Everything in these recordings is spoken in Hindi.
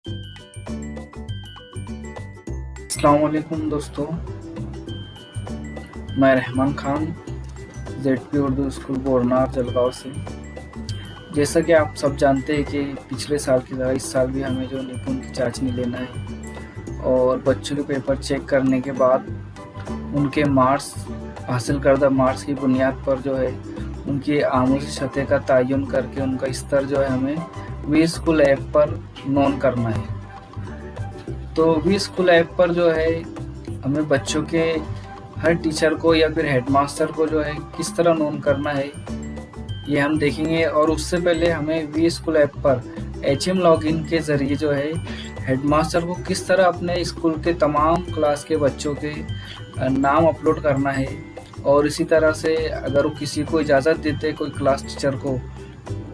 अस्सलाम वालेकुम दोस्तों, मैं रहमान खान जेडपी उर्दू स्कूल बोरनार जलगांव से। जैसा कि आप सब जानते हैं कि पिछले साल की तरह इस साल भी हमें जो निपुण की चाशनी लेना है और बच्चों के पेपर चेक करने के बाद उनके मार्क्स हासिल करदा मार्क्स की बुनियाद पर जो है उनकी आमूसी सतह का तयन करके उनका स्तर जो है हमें वी स्कूल ऐप पर नोन करना है। तो वी स्कूल ऐप पर जो है हमें बच्चों के हर टीचर को या फिर हेडमास्टर को जो है किस तरह नोन करना है ये हम देखेंगे। और उससे पहले हमें वी स्कूल ऐप पर HM लॉगिन के ज़रिए जो है हेडमास्टर को किस तरह अपने स्कूल के तमाम क्लास के बच्चों के नाम अपलोड करना है। और इसी तरह से अगर वो किसी को इजाज़त देते कोई क्लास टीचर को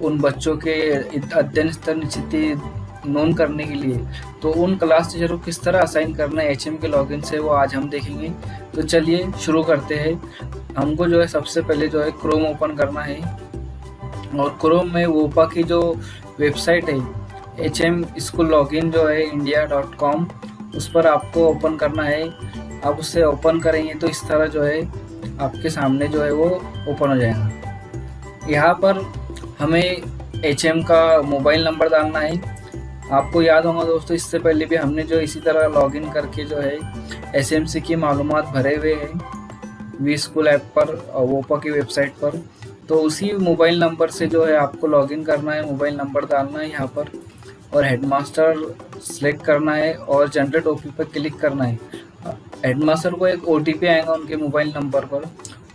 उन बच्चों के अध्ययन स्तर निश्चित नोन करने के लिए, तो उन क्लास टीचर को किस तरह असाइन करना है HM के लॉगिन से, वो आज हम देखेंगे। तो चलिए शुरू करते हैं। हमको जो है सबसे पहले जो है क्रोम ओपन करना है और क्रोम में वोपा की जो वेबसाइट है HM स्कूल लॉगिन जो है india.com, उस पर आपको ओपन करना है। आप उसे ओपन करेंगे तो इस तरह जो है आपके सामने जो है वो ओपन हो जाएगा। यहाँ पर हमें HM का मोबाइल नंबर डालना है। आपको याद होगा दोस्तों, इससे पहले भी हमने जो इसी तरह लॉगिन करके जो है SMC की मालूमात भरे हुए हैं वी स्कूल ऐप पर और वोपा की वेबसाइट पर। तो उसी मोबाइल नंबर से जो है आपको लॉगिन करना है, मोबाइल नंबर डालना है यहाँ पर और हेडमास्टर सेलेक्ट करना है और जनरेट OP पर क्लिक करना है। हेडमास्टर को एक OTP आएगा उनके मोबाइल नंबर पर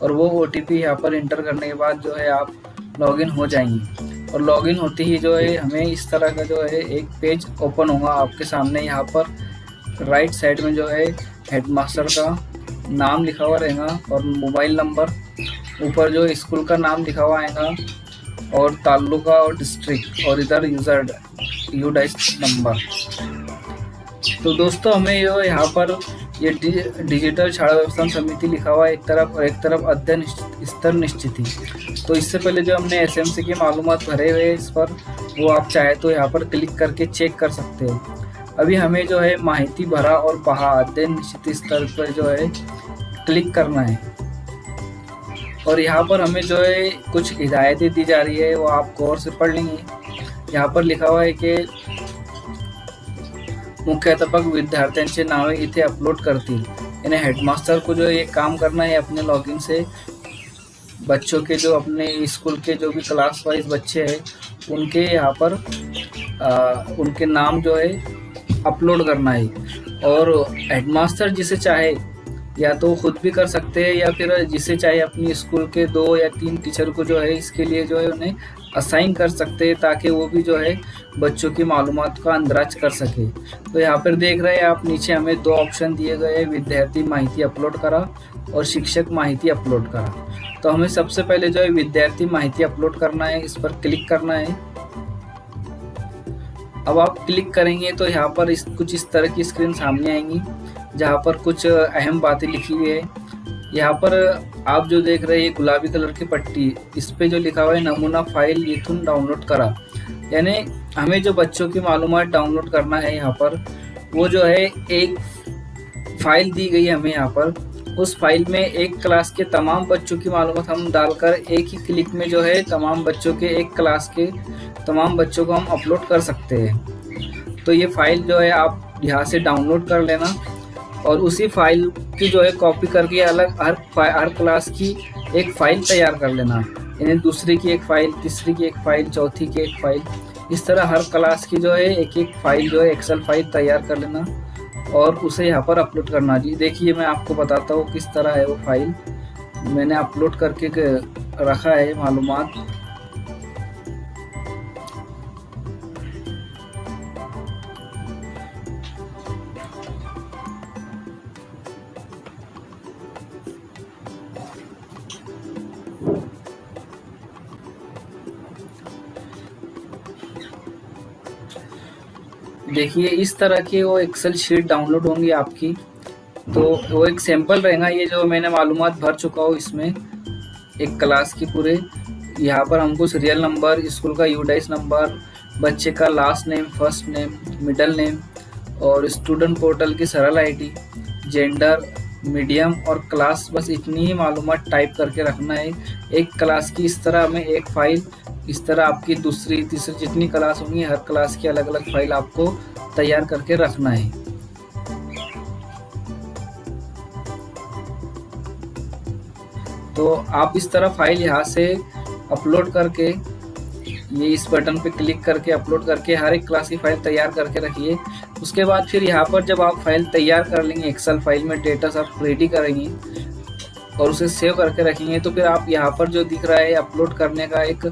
और वो OTP यहाँ पर इंटर करने के बाद जो है आप लॉगिन हो जाएंगे। और लॉगिन होते ही जो है हमें इस तरह का जो है एक पेज ओपन होगा आपके सामने। यहाँ पर राइट साइड में जो है हेडमास्टर का नाम लिखा हुआ रहेगा और मोबाइल नंबर, ऊपर जो स्कूल का नाम लिखा हुआ आएगा और तालुका और डिस्ट्रिक्ट, और इधर यूजर यूडाइस नंबर। तो दोस्तों हमें जो यहाँ पर ये डिजिटल शाला व्यवस्थापन समिति लिखा हुआ है एक तरफ और एक तरफ अध्ययन स्तर निश्चित ही। तो इससे पहले जो हमने SMC की मालूमात भरे हुए इस पर, वो आप चाहे तो यहाँ पर क्लिक करके चेक कर सकते हो। अभी हमें जो है माहिती भरा और पहा अध्ययन निश्चित स्तर पर जो है क्लिक करना है और यहाँ पर हमें जो है कुछ हिदायतें दी जा रही है, वो आप गौर से पढ़ लेंगे। यहाँ पर लिखा हुआ है कि मुख्याध्यापक विद्यार्थ्यांचे नावे इथे अपलोड करतील। यानी हेडमास्टर को जो ये काम करना है अपने लॉगिन से बच्चों के जो अपने स्कूल के जो भी क्लास वाइज बच्चे हैं उनके यहाँ पर उनके नाम जो है अपलोड करना है। और हेडमास्टर जिसे चाहे या तो खुद भी कर सकते हैं या फिर जिसे चाहे अपनी स्कूल के 2 या 3 टीचर को जो है इसके लिए जो है उन्हें असाइन कर सकते हैं, ताकि वो भी जो है बच्चों की मालूमात का अंदाज कर सके। तो यहाँ पर देख रहे हैं आप, नीचे हमें 2 ऑप्शन दिए गए हैं, विद्यार्थी माहिती अपलोड करा और शिक्षक माहिती अपलोड करा। तो हमें सबसे पहले जो है विद्यार्थी माहिती अपलोड करना है, इस पर क्लिक करना है। अब आप क्लिक करेंगे तो यहाँ पर कुछ इस तरह की स्क्रीन सामने आएंगी जहाँ पर कुछ अहम बातें लिखी हुई है। यहाँ पर आप जो देख रहे हैं गुलाबी कलर की पट्टी, इस पे जो लिखा हुआ है नमूना फाइल येथून डाउनलोड करा। यानी हमें जो बच्चों की मालूमात डाउनलोड करना है यहाँ पर, वो जो है एक फाइल दी गई है हमें यहाँ पर। उस फाइल में एक क्लास के तमाम बच्चों की मालूमात हम डालकर एक ही क्लिक में जो है तमाम बच्चों के एक क्लास के तमाम बच्चों को हम अपलोड कर सकते हैं। तो ये फाइल जो है आप यहाँ से डाउनलोड कर लेना और उसी फाइल की जो है कॉपी करके अलग हर क्लास की एक फाइल तैयार कर लेना। यानी दूसरी की एक फाइल, तीसरी की एक फाइल, चौथी की एक फाइल, इस तरह हर क्लास की जो है एक एक फाइल जो है एक्सेल फाइल तैयार कर लेना और उसे यहाँ पर अपलोड करना। जी देखिए, मैं आपको बताता हूँ किस तरह है वो फाइल, मैंने अपलोड करके रखा है मालूमात। देखिए इस तरह की वो एक्सेल शीट डाउनलोड होंगी आपकी। तो वो एक सैंपल रहेगा, ये जो मैंने मालूमात भर चुका हूँ इसमें एक क्लास की पूरे। यहाँ पर हमको सीरियल नंबर, स्कूल का यूडाइस नंबर, बच्चे का last name, first name, middle name और स्टूडेंट पोर्टल की सरल आईडी, जेंडर, मीडियम और क्लास, बस इतनी ही मालूमात टाइप करके रखना है एक क्लास की। इस तरह हमें एक फ़ाइल, इस तरह आपकी दूसरी तीसरी जितनी क्लास होंगी हर क्लास की अलग अलग फ़ाइल आपको तैयार करके रखना है। तो आप इस तरह फ़ाइल यहाँ से अपलोड करके, ये इस बटन पे क्लिक करके अपलोड करके हर एक क्लास की फ़ाइल तैयार करके रखिए। उसके बाद फिर यहाँ पर जब आप फाइल तैयार कर लेंगे, एक्सेल फाइल में डेटा सब रेडी करेंगे और उसे सेव करके रखेंगे, तो फिर आप यहाँ पर जो दिख रहा है अपलोड करने का एक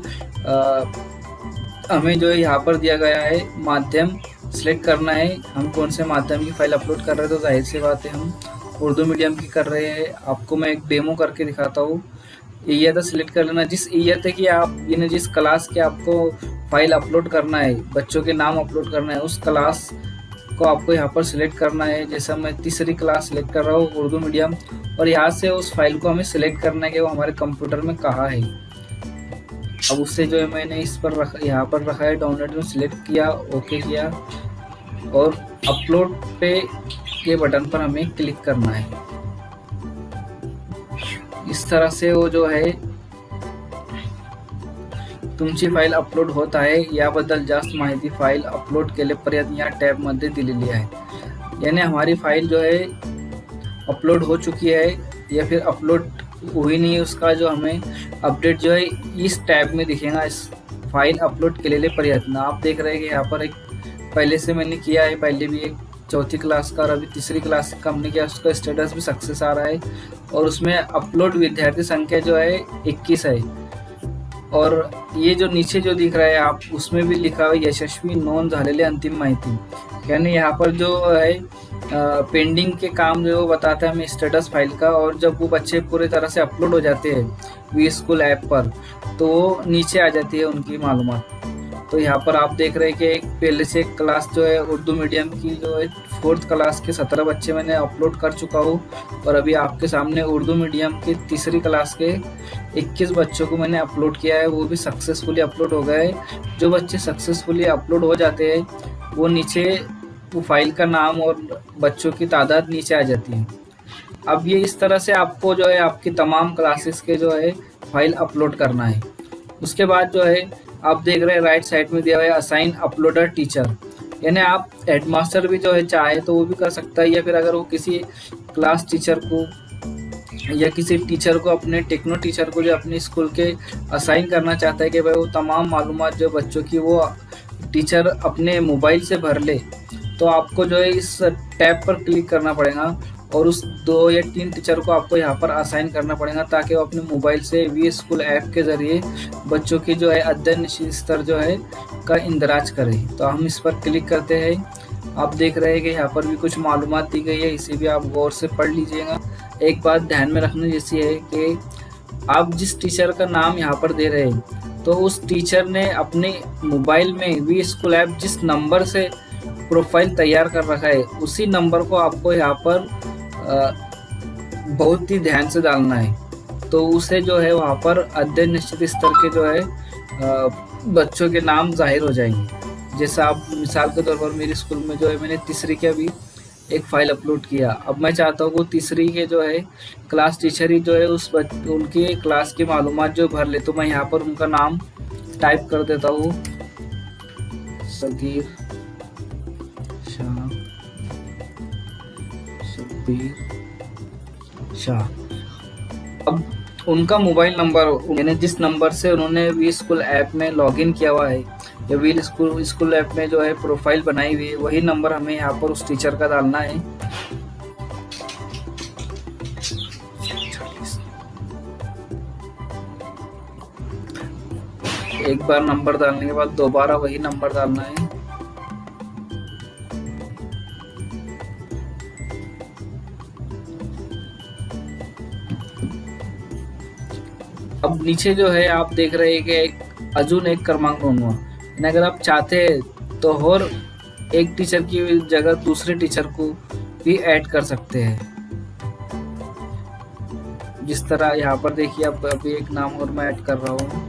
हमें जो यहाँ पर दिया गया है माध्यम सिलेक्ट करना है। हम कौन से माध्यम की फ़ाइल अपलोड कर रहे हैं, तो जाहिर सी बात है हम उर्दू मीडियम की कर रहे हैं। आपको मैं एक डेमो करके दिखाता हूँ। ईयत सिलेक्ट कर लेना, जिस ईयत है कि आप यानी जिस क्लास के आपको फाइल अपलोड करना है, बच्चों के नाम अपलोड करना है, उस क्लास को आपको यहाँ पर सिलेक्ट करना है। जैसा मैं तीसरी क्लास सिलेक्ट कर रहा हूँ उर्दू मीडियम, और यहाँ से उस फाइल को हमें सिलेक्ट करना है कि वो हमारे कंप्यूटर में कहाँ है। अब उससे जो है मैंने इस पर यहाँ पर रखा है डाउनलोड में, सिलेक्ट किया, ओके किया और अपलोड पे के बटन पर हमें क्लिक करना है। इस तरह से वो जो आहे तुमची फाईल अपलोड होत आहे। याबद्दल जास्त माहिती फाइल अपलोड केलेपर्यंत या टैबमध्ये दिलेली आहे। यानी हमारी फाइल जो है अपलोड हो चुकी है या फिर अपलोड हुई नहीं है, उसका जो हमें अपडेट जो है इस टैब में दिखेगा। इस फाइल अपलोड केलेपर्यंत आप देख रहे हैं कि यहाँ पर एक पहले से मैंने किया है, पहले भी एक चौथी क्लास का और अभी तीसरी क्लास का हमने किया, उसका स्टेटस भी सक्सेस आ रहा है और उसमें अपलोड विद्यार्थी संख्या जो है 21 है। और ये जो नीचे जो दिख रहा है आप उसमें भी लिखा हुआ यशस्वी नोंद झालेली अंतिम माहिती, यानी यहाँ पर जो है पेंडिंग के काम जो बताता है हमें स्टेटस फाइल का। और जब वो बच्चे पूरे तरह से अपलोड हो जाते हैं वी स्कूल ऐप पर तो नीचे आ जाती है उनकी मालूमात। तो यहाँ पर आप देख रहे हैं कि एक पहले से एक क्लास जो है उर्दू मीडियम की जो है 4th क्लास के 17 बच्चे मैंने अपलोड कर चुका हूँ और अभी आपके सामने उर्दू मीडियम की तीसरी क्लास के 21 बच्चों को मैंने अपलोड किया है, वो भी सक्सेसफुली अपलोड हो गए। जो बच्चे सक्सेसफुली अपलोड हो जाते हैं वो नीचे वो फाइल का नाम और बच्चों की तादाद नीचे आ जाती है। अब ये इस तरह से आपको जो है आपकी तमाम क्लासेस के जो है फाइल अपलोड करना है। उसके बाद जो है आप देख रहे हैं राइट साइड में दिया हुआ है असाइन अपलोडर टीचर, यानी आप हेडमास्टर भी जो है चाहे तो वो भी कर सकता है, या फिर अगर वो किसी क्लास टीचर को या किसी टीचर को अपने टेक्नो टीचर को जो अपने स्कूल के असाइन करना चाहता है कि भाई वो तमाम मालूमात जो बच्चों की वो टीचर अपने मोबाइल से भर ले, तो आपको जो है इस टैब पर क्लिक करना पड़ेगा और उस 2 या 3 टीचर को आपको यहाँ पर असाइन करना पड़ेगा ताकि वो अपने मोबाइल से वी स्कूल ऐप के ज़रिए बच्चों की जो है अध्ययन स्तर जो है का इंदराज करें। तो हम इस पर क्लिक करते हैं। आप देख रहे हैं कि यहाँ पर भी कुछ मालूमात दी गई है, इसे भी आप गौर से पढ़ लीजिएगा। एक बात ध्यान में रखने जैसी है कि आप जिस टीचर का नाम यहाँ पर दे रहे हैं तो उस टीचर ने अपने मोबाइल में वी स्कूल ऐप जिस नंबर से प्रोफाइल तैयार कर रखा है उसी नंबर को आपको यहाँ पर बहुत ही ध्यान से डालना है। तो उसे जो है वहाँ पर अध्ययन निश्चित स्तर के जो है बच्चों के नाम जाहिर हो जाएंगे। जैसा आप मिसाल के तौर पर मेरे स्कूल में जो है मैंने तीसरी के अभी एक फ़ाइल अपलोड किया। अब मैं चाहता हूँ वो तीसरी के जो है क्लास टीचर ही जो है उनकी क्लास की मालूमात जो भर ले, तो मैं यहाँ पर उनका नाम टाइप कर देता हूँ, सगीर शाह, शब्बीर शाह। अब उनका मोबाइल नंबर यानी जिस नंबर से उन्होंने वी स्कूल ऐप में लॉगिन किया हुआ है या वी स्कूल ऐप में जो है प्रोफाइल बनाई हुई है वही नंबर हमें यहाँ पर उस टीचर का डालना है। एक बार नंबर डालने के बाद दोबारा वही नंबर डालना है। अब नीचे जो है आप देख रहे हैं कि अजून एक क्रमांक नोंदवा, अगर आप चाहते हैं तो और एक टीचर की जगह दूसरे टीचर को भी ऐड कर सकते हैं। जिस तरह यहाँ पर देखिए अब अभी एक नाम और मैं ऐड कर रहा हूँ।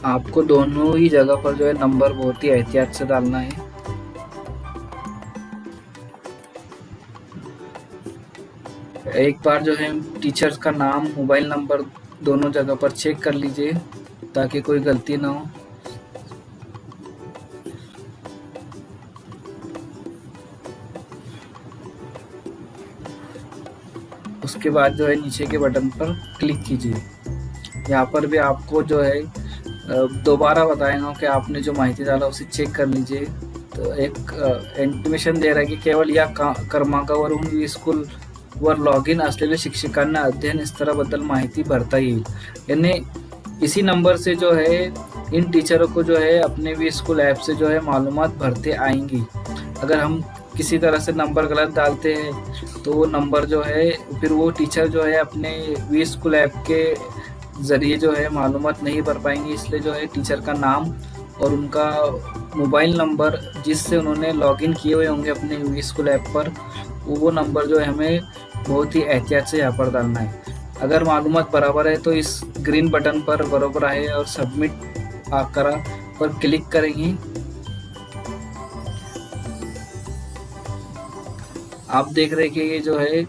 आपको दोनों ही जगह पर जो है नंबर बहुत ही एहतियात से डालना है। एक बार जो है टीचर्स का नाम, मोबाइल नंबर दोनों जगह पर चेक कर लीजिए ताकि कोई गलती ना हो। उसके बाद जो है नीचे के बटन पर क्लिक कीजिए। यहाँ पर भी आपको जो है दोबारा बताएगा कि आपने जो माहिती डाला उसे चेक कर लीजिए। तो एक इंटिमेशन दे रहा आहे की केवळ या क्रमांकावरून वी स्कूल वर लॉग इन असलेल्या शिक्षकांना अध्ययन स्तराबद्दल माहिती भरता येईल। यानी इसी नंबर से जो है इन टीचरों को जो है अपने वी स्कूल ऐप से जो है मालूमात भरते आएंगी। अगर हम किसी तरह से नंबर गलत डालते हैं तो वो नंबर जो है फिर वो टीचर जो है अपने वी स्कूल ऐप के ज़रिए जो है मालूमात नहीं भर पाएंगे। इसलिए जो है टीचर का नाम और उनका मोबाइल नंबर जिससे उन्होंने लॉगिन किए हुए होंगे अपने वी स्कूल ऐप पर, वो नंबर जो है हमें बहुत ही एहतियात से यहाँ पर डालना है। अगर मालूमात बराबर है तो इस ग्रीन बटन पर बराबर है और सबमिट करा पर क्लिक करेंगे। आप देख रहे हैं कि ये जो है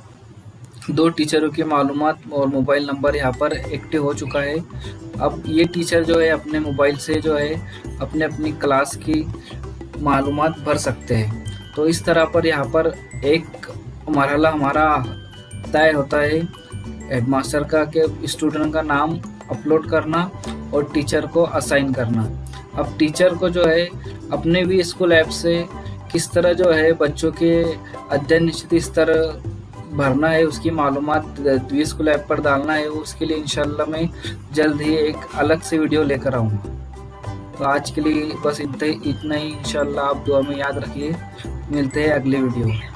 2 टीचरों की मालूमात और मोबाइल नंबर यहाँ पर एक्टिव हो चुका है। अब ये टीचर जो है अपने मोबाइल से जो है अपनी क्लास की मालूमात भर सकते हैं। तो इस तरह पर यहाँ पर एक मरहला हमारा तय होता है हेडमास्टर का कि स्टूडेंट का नाम अपलोड करना और टीचर को असाइन करना। अब टीचर को जो है अपने भी स्कूल ऐप से किस तरह जो है बच्चों के अध्ययन निश्चित स्तर भरना है, उसकी मालूमात वी स्कूल ऐप पर डालना है, उसके लिए इंशाल्लाह मैं जल्द ही एक अलग से वीडियो लेकर आऊँगा। तो आज के लिए बस इतना ही इंशाल्लाह आप दुआ में याद रखिए। मिलते हैं अगले वीडियो में।